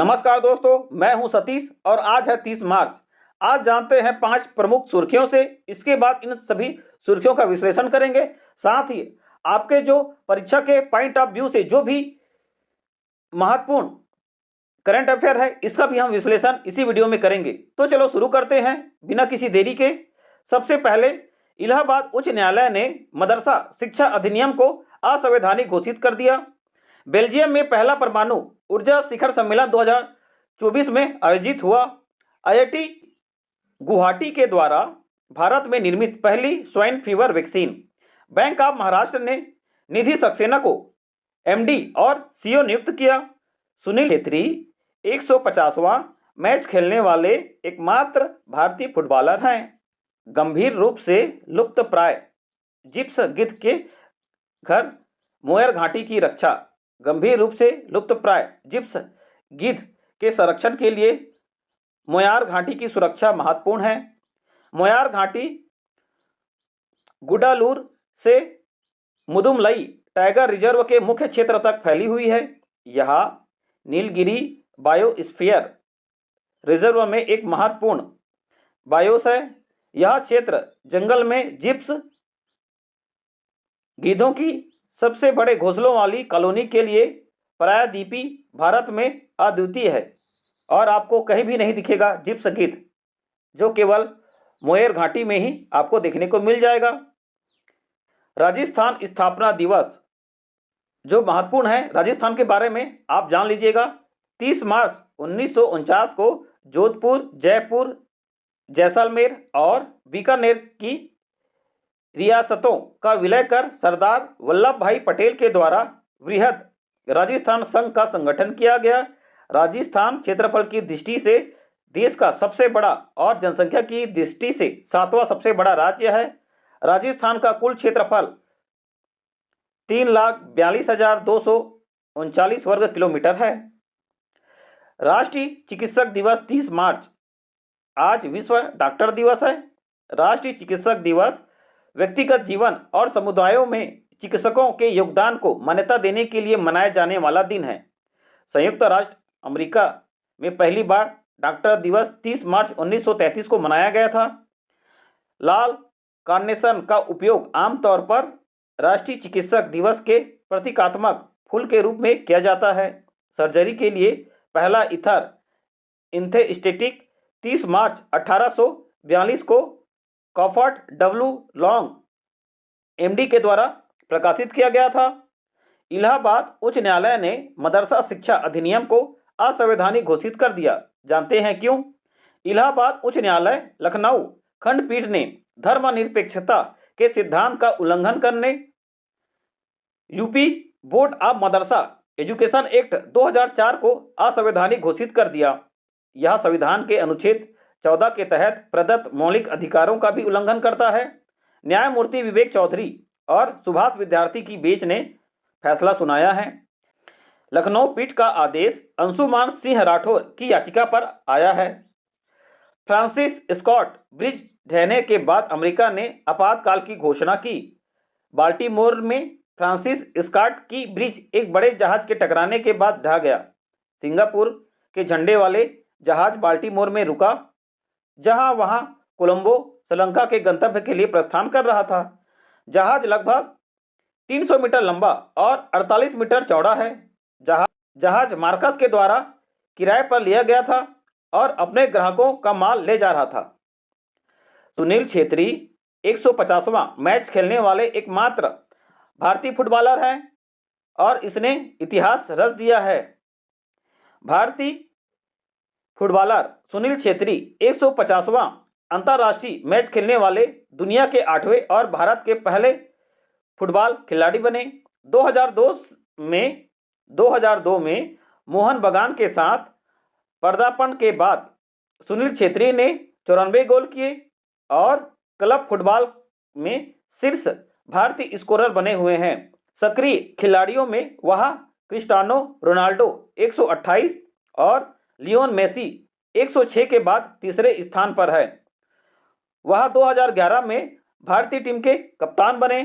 नमस्कार दोस्तों, मैं हूं सतीश और आज है 30 मार्च। आज जानते हैं 5 प्रमुख सुर्खियों से। इसके बाद इन सभी सुर्खियों का विश्लेषण करेंगे। साथ ही आपके जो परीक्षा के पॉइंट ऑफ व्यू से जो भी महत्वपूर्ण करंट अफेयर है, इसका भी हम विश्लेषण इसी वीडियो में करेंगे। तो चलो शुरू करते हैं बिना किसी देरी के। सबसे पहले इलाहाबाद उच्च न्यायालय ने मदरसा शिक्षा अधिनियम को असंवैधानिक घोषित कर दिया। बेल्जियम में पहला परमाणु ऊर्जा शिखर सम्मेलन 2024 में आयोजित हुआ। आईआईटी गुवाहाटी के द्वारा भारत में निर्मित पहली swine fever vaccine. Bank of Maharashtra ने निधि सक्सेना को एमडी और सीईओ नियुक्त किया। सुनील छेत्री 150वां मैच खेलने वाले एकमात्र भारतीय फुटबॉलर हैं। गंभीर रूप से लुप्तप्राय जिप्स गिद्ध के घर मोयर घाटी की रक्षा। गंभीर रूप से लुप्तप्राय जिप्स गिद्ध के संरक्षण के लिए मोयार घाटी की सुरक्षा महत्वपूर्ण है। मोयार घाटी गुडालूर से मुदुमलई टाइगर रिजर्व के मुख्य क्षेत्र तक फैली हुई है। यह नीलगिरी बायोस्फीयर रिजर्व में एक महत्वपूर्ण बायोस है। यह क्षेत्र जंगल में जिप्स गिद्धों की सबसे बड़े घोंसलों वाली कॉलोनी के लिए प्रायद्वीपी भारत में अद्वितीय है और आपको कहीं भी नहीं दिखेगा जिप्स गिद्ध, जो केवल मोयर घाटी में ही आपको देखने को मिल जाएगा। राजस्थान स्थापना दिवस जो महत्वपूर्ण है, राजस्थान के बारे में आप जान लीजिएगा। 30 मार्च 1949 को जोधपुर, जयपुर, जैसलमेर और बीकानेर की रियासतों का विलय कर सरदार वल्लभ भाई पटेल के द्वारा वृहद राजस्थान संघ का संगठन किया गया। राजस्थान क्षेत्रफल की दृष्टि से देश का सबसे बड़ा और जनसंख्या की दृष्टि से 7वां सबसे बड़ा राज्य है। राजस्थान का कुल क्षेत्रफल 3,42,239 वर्ग किलोमीटर है। राष्ट्रीय चिकित्सक दिवस 30 मार्च। आज विश्व डॉक्टर दिवस है। राष्ट्रीय चिकित्सक दिवस व्यक्तिगत जीवन और समुदायों में चिकित्सकों के योगदान को मान्यता देने के लिए मनाया जाने वाला दिन है। संयुक्त राष्ट्र अमेरिका में पहली बार डॉक्टर दिवस 30 मार्च 1933 को मनाया गया था। लाल कार्नेशन का उपयोग आमतौर पर राष्ट्रीय चिकित्सक दिवस के प्रतीकात्मक फूल के रूप में किया जाता है। सर्जरी के लिए पहला ईथर इंथेस्टेटिक 30 मार्च 1842 को कॉफर्ट डब्ल्यू लॉन्ग एमडी के द्वारा प्रकाशित किया गया था। इलाहाबाद उच्च न्यायालय ने मदरसा शिक्षा अधिनियम को असंवैधानिक घोषित कर दिया। जानते हैं क्यों? इलाहाबाद उच्च न्यायालय लखनऊ खंडपीठ ने धर्मनिरपेक्षता के सिद्धांत का उल्लंघन करने UP board of Madrasa education act 2004 को असंवैधानिक घोषित कर दिया। यह संविधान के अनुच्छेद 14 के तहत प्रदत्त मौलिक अधिकारों का भी उल्लंघन करता है। न्यायमूर्ति विवेक चौधरी और सुभाष विद्यार्थी की बेंच ने फैसला सुनाया है। लखनऊ पीठ का आदेश अंशुमान सिंह राठौर की याचिका पर आया है। फ्रांसिस स्कॉट ब्रिज ढहने के बाद अमेरिका ने आपातकाल की घोषणा की। बाल्टीमोर में फ्रांसिस स्कॉट की ब्रिज एक बड़े जहाज के टकराने के बाद ढह गया। सिंगापुर के झंडे वाले जहाज बाल्टीमोर में रुका, जहां वहां कोलंबो श्रीलंका के गंतव्य के लिए प्रस्थान कर रहा था। जहाज लगभग 300 मीटर लंबा और 48 मीटर चौड़ा है। जहाज मार्कस के द्वारा किराए पर लिया गया था और अपने ग्राहकों का माल ले जा रहा था। सुनील छेत्री 150वां मैच खेलने वाले एकमात्र भारतीय फुटबॉलर हैं और इसने इतिहास रच दिया है। भारतीय फुटबॉलर सुनील छेत्री 150वां अंतर्राष्ट्रीय मैच खेलने वाले दुनिया के 8वें और भारत के पहले फुटबॉल खिलाड़ी बने। 2002 में मोहन बगान के साथ पदार्पण के बाद सुनील छेत्री ने 94 गोल किए और क्लब फुटबॉल में शीर्ष भारतीय स्कोरर बने हुए हैं। सक्रिय खिलाड़ियों में वह क्रिस्टियानो रोनाल्डो 128 और लियोन मेसी 106 के बाद तीसरे स्थान पर है। वह 2011 में भारतीय टीम के कप्तान बने।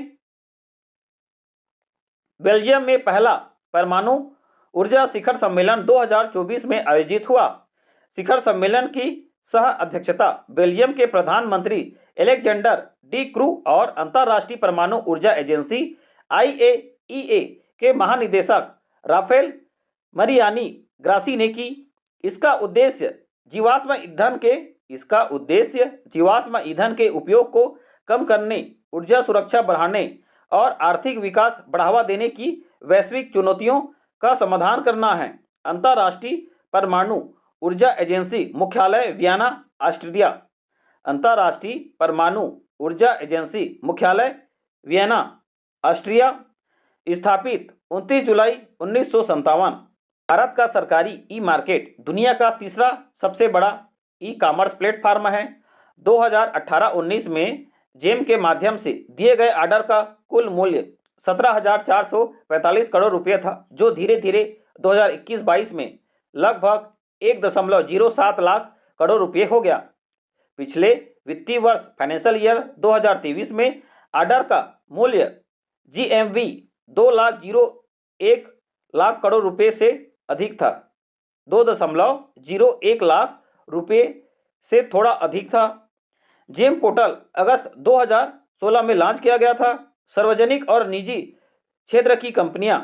बेल्जियम में पहला परमाणु ऊर्जा शिखर सम्मेलन 2024 में आयोजित हुआ। शिखर सम्मेलन की सह अध्यक्षता बेल्जियम के प्रधानमंत्री एलेक्जेंडर डी क्रू और अंतर्राष्ट्रीय परमाणु ऊर्जा एजेंसी IAEA के महानिदेशक राफेल मरियानी ग्रासी ने की। इसका उद्देश्य जीवाश्म ईंधन के उपयोग को कम करने, ऊर्जा सुरक्षा बढ़ाने और आर्थिक विकास बढ़ावा देने की वैश्विक चुनौतियों का समाधान करना है। अंतर्राष्ट्रीय परमाणु ऊर्जा एजेंसी मुख्यालय वियना, ऑस्ट्रिया। अंतर्राष्ट्रीय परमाणु ऊर्जा एजेंसी मुख्यालय वियना, ऑस्ट्रिया। स्थापित 29 जुलाई 1957। भारत का सरकारी ई मार्केट दुनिया का तीसरा सबसे बड़ा ई कॉमर्स प्लेटफॉर्म है। 2018-19 में जेम के माध्यम से दिए गए ऑर्डर का कुल मूल्य 17,445 करोड़ रुपये था, जो धीरे धीरे 2021-22 में लगभग 1.07 लाख करोड़ रुपये हो गया। पिछले वित्तीय वर्ष फाइनेंशियल ईयर 2023 में ऑर्डर का मूल्य GMV 2,01 लाख करोड़ रुपये से अधिक था। 2.01 लाख रुपये से थोड़ा अधिक था। जेम पोर्टल अगस्त 2016 में लॉन्च किया गया था। सार्वजनिक और निजी क्षेत्र की कंपनियां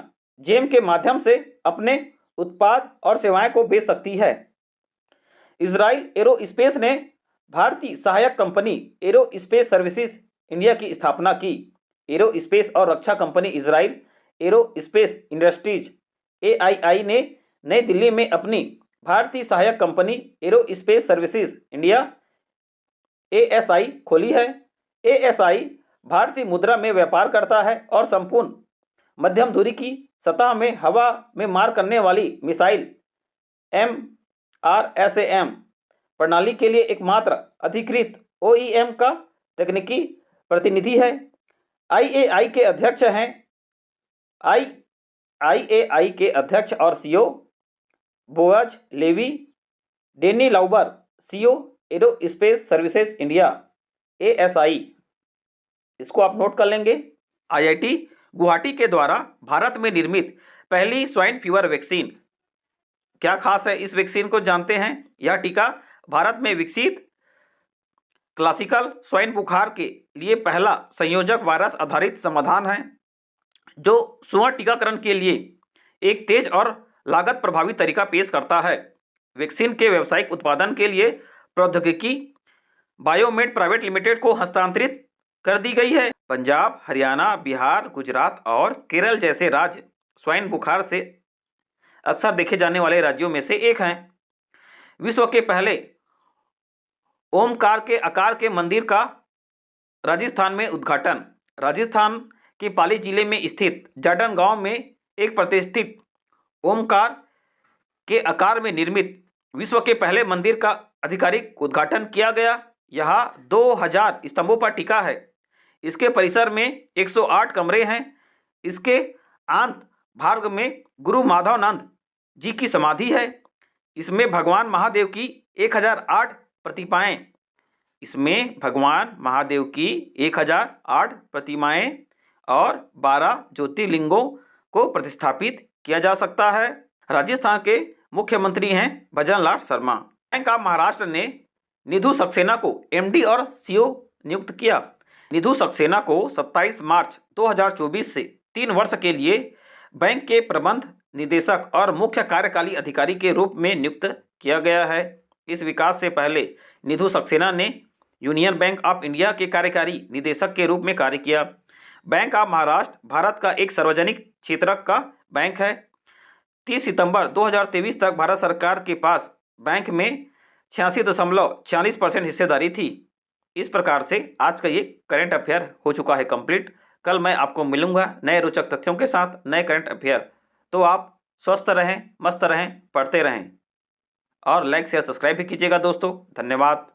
जेम के माध्यम से अपने उत्पाद और सेवाएं को बेच सकती है। इजराइल एरोस्पेस ने भारतीय सहायक कंपनी एरोस्पेस सर्विसेज इंडिया की स्थापना की। एरोस्पेस और रक्षा company Israel aerospace industries AII ने नई दिल्ली में अपनी भारतीय सहायक company aerospace services India ASI खोली है। ASI भारतीय मुद्रा में व्यापार करता है और संपूर्ण मध्यम दूरी की सतह में हवा में मार करने वाली मिसाइल MRSAM प्रणाली के लिए एकमात्र अधिकृत OEM का तकनीकी प्रतिनिधि है। IAI के अध्यक्ष हैं IAI के अध्यक्ष और CEO बोअज लेवी। डेनी लाउबर CEO aerospace services India ASI। इसको आप नोट कर लेंगे। IIT गुवाहाटी के द्वारा भारत में निर्मित पहली स्वाइन फीवर वैक्सीन। क्या खास है इस वैक्सीन को जानते हैं। यह टीका भारत में विकसित क्लासिकल स्वाइन बुखार के लिए पहला संयोजक वायरस आधारित समाधान है, जो स्वर्ण टीकाकरण के लिए एक तेज और लागत प्रभावी तरीका पेश करता है। वैक्सीन के व्यावसायिक उत्पादन के लिए प्रौद्योगिकी बायोमेड प्राइवेट लिमिटेड को हस्तांतरित कर दी गई है। पंजाब, हरियाणा, बिहार, गुजरात और केरल जैसे राज्य स्वाइन बुखार से अक्सर देखे जाने वाले राज्यों में से एक हैं। विश्व के पहले ओमकार के आकार के मंदिर का राजस्थान में उद्घाटन। राजस्थान के पाली जिले में स्थित जाडन गांव में एक प्रतिष्ठित ओमकार के आकार में निर्मित विश्व के पहले मंदिर का आधिकारिक उद्घाटन किया गया। यहाँ 2000 स्तंभों पर टिका है। इसके परिसर में 108 कमरे हैं। इसके आंत भाग में गुरु माधवानंद जी की समाधि है। इसमें भगवान महादेव की 1008 प्रतिमाएं और 12 ज्योतिर्लिंगों को प्रतिस्थापित किया जा सकता है। राजस्थान के मुख्यमंत्री हैं भजन लाल शर्मा। बैंक ऑफ महाराष्ट्र ने निधु सक्सेना को MD और CEO नियुक्त किया। निधु सक्सेना को 27 मार्च 2024 से 3 वर्ष के लिए बैंक के प्रबंध निदेशक और मुख्य कार्यकारी अधिकारी के रूप में नियुक्त किया गया है। इस विकास से पहले निधु सक्सेना ने यूनियन बैंक ऑफ इंडिया के कार्यकारी निदेशक के रूप में कार्य किया। बैंक ऑफ महाराष्ट्र भारत का एक सार्वजनिक क्षेत्र का बैंक है। 30 सितंबर 2023 तक भारत सरकार के पास बैंक में 86.46% हिस्सेदारी थी। इस प्रकार से आज का ये करंट अफेयर हो चुका है कंप्लीट। कल मैं आपको मिलूंगा नए रोचक तथ्यों के साथ, नए करंट अफेयर। तो आप स्वस्थ रहें, मस्त रहें, पढ़ते रहें और लाइक शेयर सब्सक्राइब भी कीजिएगा दोस्तों। धन्यवाद।